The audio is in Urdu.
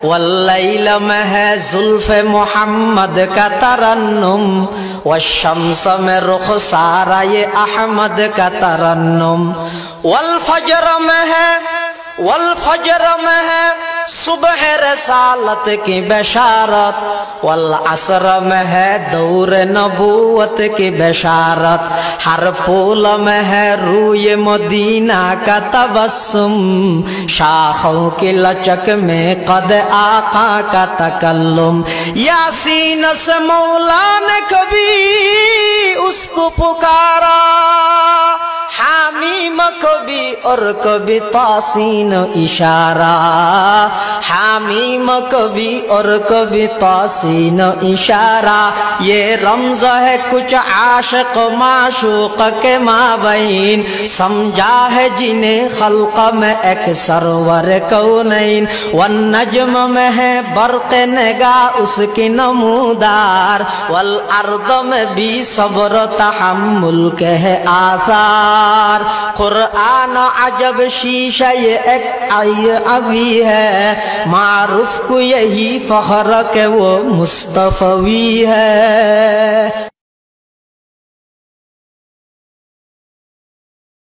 واللیل میں ہے زلف محمد کا ترنم، والشمس میں رخسارہ یہ احمد کا ترنم، والفجر میں ہے صبح رسالت کی بشارت، والعصر میں ہے دور نبوت کی بشارت، ہر پھول میں ہے روئے مدینہ کا تبسم، شاخوں کی لچک میں قد آقا کا تکلم، یاسین سے مولا نے کبھی اس کو پکارا، حامیم کبھی اور کبھی تاسین اشارہ، حامیم کبھی اور کبھی تاسین اشارہ، یہ رمز ہے کچھ عاشق معشوق کے مابین، سمجھا ہے جنہیں خلق میں ایک سرور کونین، والنجم میں ہے برق نگاہ اس کی نمودار، والارض میں بھی صبر تحمل کے ہے آثار، قرآن عجب شیشہ یہ ایک ابھی ہے، معروف کو یہی فخر کہ وہ مصطفی ہے۔